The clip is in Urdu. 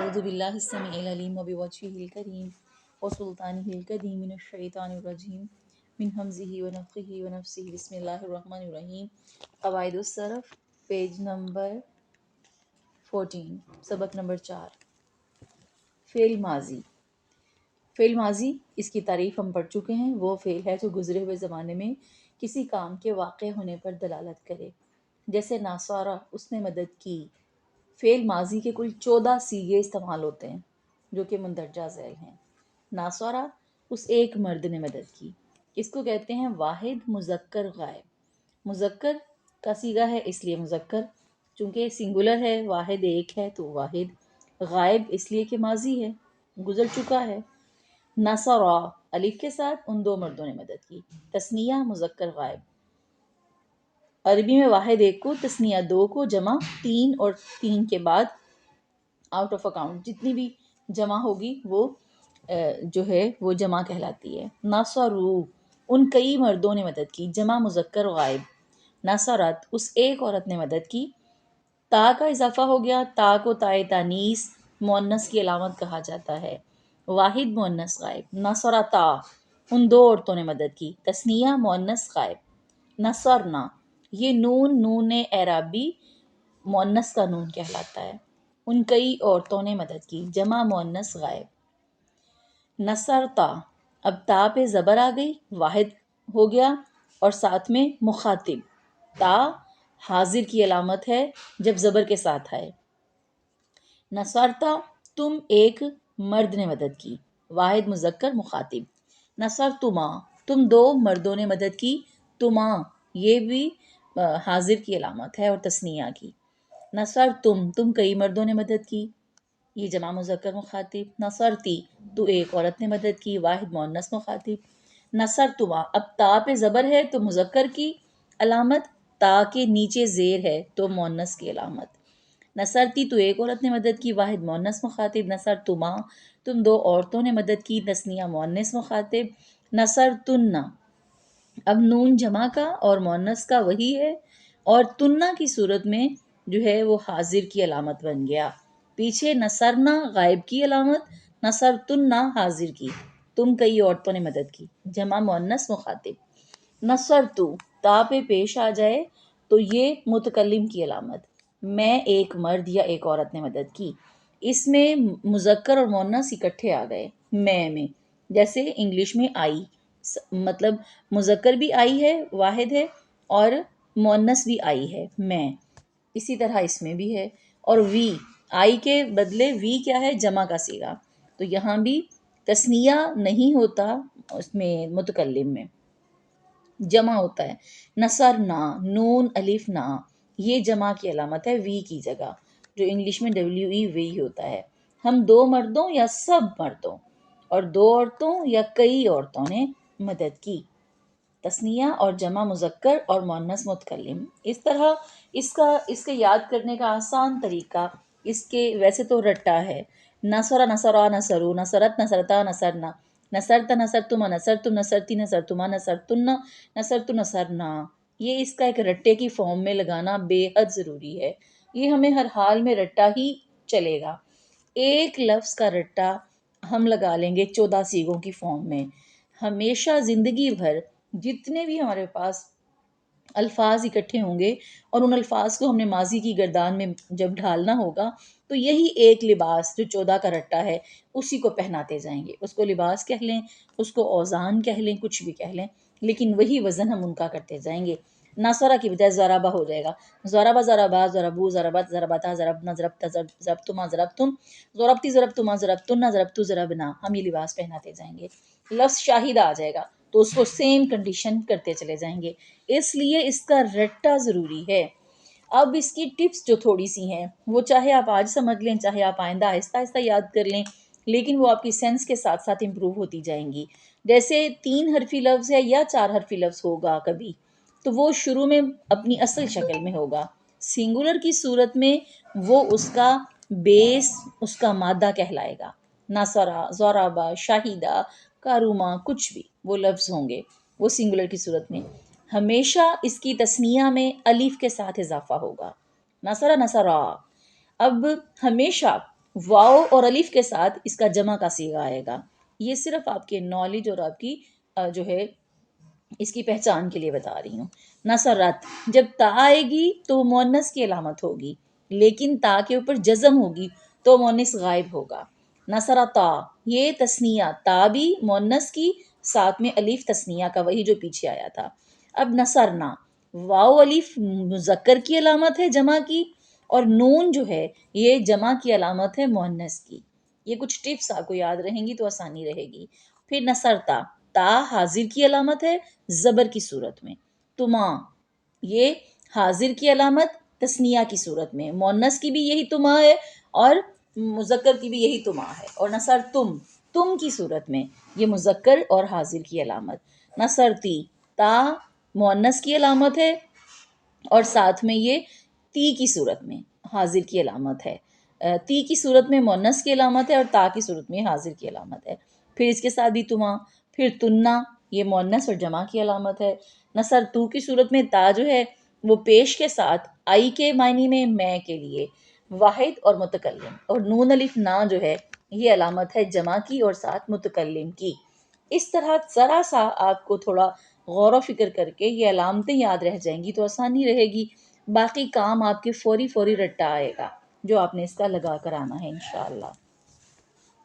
اعوذ باللہ السمیع العلیم وبوجہہ الکریم وسلطانہ القدیم من الشیطان الرجیم من ہمزہ ونفخہ ونفثہ بسم اللہ الرحمن الرحیم۔ قواعد الصرف، پیج نمبر 14، سبق نمبر 4۔ فعل ماضی۔ فعل ماضی، اس کی تعریف ہم پڑھ چکے ہیں۔ وہ فعل ہے جو گزرے ہوئے زمانے میں کسی کام کے واقع ہونے پر دلالت کرے، جیسے ناصارہ، اس نے مدد کی۔ فعل ماضی کے کل 14 صیغے استعمال ہوتے ہیں جو کہ مندرجہ ذیل ہیں۔ ناصارہ، اس ایک مرد نے مدد کی، اس کو کہتے ہیں واحد مذکر غائب۔ مذکر کا صیغہ ہے اس لیے مذکر، چونکہ سنگولر ہے، واحد ایک ہے تو واحد۔ غائب اس لیے کہ ماضی ہے، گزر چکا ہے۔ نصرا، الف کے ساتھ، ان دو مردوں نے مدد کی۔ تثنیہ مذکر غائب، عربی میں واحد ایک کو، تثنیہ دو کو، جمع تین، اور تین کے بعد آؤٹ آف اکاؤنٹ جتنی بھی جمع ہوگی وہ جو ہے وہ جمع کہلاتی ہے۔ نصرو، ان کئی مردوں نے مدد کی، جمع مذکر غائب۔ نصرت، اس ایک عورت نے مدد کی۔ تا کا اضافہ ہو گیا، تا کو تائے تانیث مؤنث کی علامت کہا جاتا ہے، واحد مؤنث غائب۔ نصرتا، ان دو عورتوں نے مدد کی، تثنیہ مؤنث غائب۔ نصرنا، یہ نون اعرابی مؤنث کا نون کہلاتا ہے، ان کئی عورتوں نے مدد کی، جمع مؤنث غائب۔ نصرتا، اب تا پہ زبر آ گئی، واحد ہو گیا، اور ساتھ میں مخاطب۔ تا حاضر کی علامت ہے جب زبر کے ساتھ آئے۔ نصرتا، تم ایک مرد نے مدد کی، واحد مذکر مخاطب۔ نصرتما، تم دو مردوں نے مدد کی، تما یہ بھی حاضر کی علامت ہے اور تثنیہ کی۔ نصرتم، تم کئی مردوں نے مدد کی، یہ جمع مذکر مخاطب۔ نصرتی، تو ایک عورت نے مدد کی، واحد مؤنث مخاطب۔ نصرتما، اب تا پہ زبر ہے تو مذکر کی علامت، تا کے نیچے زیر ہے تو مؤنث کی علامت۔ نصرتی، تو ایک عورت نے مدد کی، واحد مؤنث مخاطب۔ نصرتما، تم دو عورتوں نے مدد کی، تثنیہ مؤنث مخاطب۔ نصرتن، اب نون جمع کا اور مؤنث کا وہی ہے، اور تنہ کی صورت میں جو ہے وہ حاضر کی علامت بن گیا۔ پیچھے نصرنا غائب کی علامت، نصرتنہ حاضر کی، تم کئی عورتوں نے مدد کی، جمع مؤنث مخاطب۔ نصرتو، تا پہ پیش آ جائے تو یہ متکلم کی علامت، میں ایک مرد یا ایک عورت نے مدد کی۔ اس میں مذکر اور مؤنث اکٹھے آ گئے میں، جیسے انگلش میں آئی، مطلب مذکر بھی آئی ہے، واحد ہے، اور مؤنث بھی آئی ہے، میں۔ اسی طرح اس میں بھی ہے۔ اور وی، آئی کے بدلے وی کیا ہے؟ جمع کا صیغہ، تو یہاں بھی تثنیہ نہیں ہوتا، اس میں متکلم میں جمع ہوتا ہے۔ نصرنا، نون الف نا، یہ جمع کی علامت ہے وی کی جگہ، جو انگلش میں WE وی ہوتا ہے۔ ہم دو مردوں یا سب مردوں، اور دو عورتوں یا کئی عورتوں نے مدد کی، تثنیہ اور جمع مذکر اور مؤنث متکلم۔ اس طرح اس کے یاد کرنے کا آسان طریقہ، اس کے ویسے تو رٹا ہے، نصر نصرا نصرو، نصرت نصرتا نصرنا، نصرت نصرتما نصرتم، نصرتی نصرتما نصرتن، نصرت نصرنا۔ یہ اس کا ایک رٹے کی فارم میں لگانا بے حد ضروری ہے، یہ ہمیں ہر حال میں رٹا ہی چلے گا۔ ایک لفظ کا رٹا ہم لگا لیں گے 14 صیغوں کی فارم میں، ہمیشہ زندگی بھر جتنے بھی ہمارے پاس الفاظ اکٹھے ہوں گے اور ان الفاظ کو ہم نے ماضی کی گردان میں جب ڈھالنا ہوگا تو یہی ایک لباس جو 14 کا رٹا ہے اسی کو پہناتے جائیں گے۔ اس کو لباس کہہ لیں، اس کو اوزان کہہ لیں، کچھ بھی کہہ لیں، لیکن وہی وزن ہم ان کا کرتے جائیں گے۔ نصرہ کی بجائے ضربہ ہو جائے گا، ضربہ ضربا ضربو ضربت ضربتا ضربنا ضربتا ضربتما ضربتم، ضربتی ضربتما ضربتن ضربتو ضربنا، ہم یہ لباس پہناتے جائیں گے۔ لفظ شاہد آ جائے گا تو اس کو سیم کنڈیشن کرتے چلے جائیں گے، اس لیے اس کا رٹا ضروری ہے۔ اب اس کی ٹپس جو تھوڑی سی ہیں وہ چاہے آپ آج سمجھ لیں، چاہے آپ آئندہ آہستہ آہستہ یاد کر لیں، لیکن وہ آپ کی سینس کے ساتھ ساتھ امپروو ہوتی جائیں گی۔ جیسے 3 حرفی لفظ ہے یا 4 حرفی لفظ ہوگا کبھی، تو وہ شروع میں اپنی اصل شکل میں ہوگا، سنگولر کی صورت میں وہ اس کا بیس، اس کا مادہ کہلائے گا۔ نصرہ، ضربہ، شاہدہ، کاروما، کچھ بھی وہ لفظ ہوں گے وہ سنگولر کی صورت میں ہمیشہ اس کی تثنیہ میں الف کے ساتھ اضافہ ہوگا۔ نصرہ نصرا، اب ہمیشہ واو اور الف کے ساتھ اس کا جمع کا صیغہ آئے گا. یہ صرف آپ کے نالج اور آپ کی جو ہے اس کی پہچان کے لیے بتا رہی ہوں. نصرت، جب تا آئے گی تو مؤنث کی علامت ہوگی، لیکن تا کے اوپر جزم ہوگی تو مؤنث غائب ہوگا. نصرتا، یہ تثنیہ، تا بھی مؤنث کی، ساتھ میں الف تثنیہ کا، وہی جو پیچھے آیا تھا. اب نصرنا، واو الف مذکر کی علامت ہے جمع کی، اور نون جو ہے یہ جمع کی علامت ہے مؤنث کی. یہ کچھ ٹپس آپ کو یاد رہیں گی تو آسانی رہے گی. پھر نصرتا، تا حاضر کی علامت ہے زبر کی صورت میں. تما، یہ حاضر کی علامت تثنیہ کی صورت میں، مؤنث کی بھی یہی تما ہے اور مذکر کی بھی یہی تما ہے. اور نصر تم، تم کی صورت میں، یہ مذکر اور حاضر کی علامت. نصرتی، تا مؤنث کی علامت ہے اور ساتھ میں یہ تی کی صورت میں حاضر کی علامت ہے. تی کی صورت میں مؤنث کی علامت ہے اور تا کی صورت میں حاضر کی علامت ہے. پھر اس کے ساتھ بھی تما. پھر تننا، یہ مؤنث اور جمع کی علامت ہے. نصر تو کی صورت میں تا جو ہے وہ پیش کے ساتھ آئی کے معنی میں کے لیے، واحد اور متکلم. اور نون الف نا جو ہے یہ علامت ہے جمع کی اور ساتھ متکلم کی. اس طرح ذرا سا آپ کو تھوڑا غور و فکر کر کے یہ علامتیں یاد رہ جائیں گی تو آسانی رہے گی. باقی کام آپ کے فوری رٹا آئے گا جو آپ نے اس کا لگا کر آنا ہے انشاءاللہ.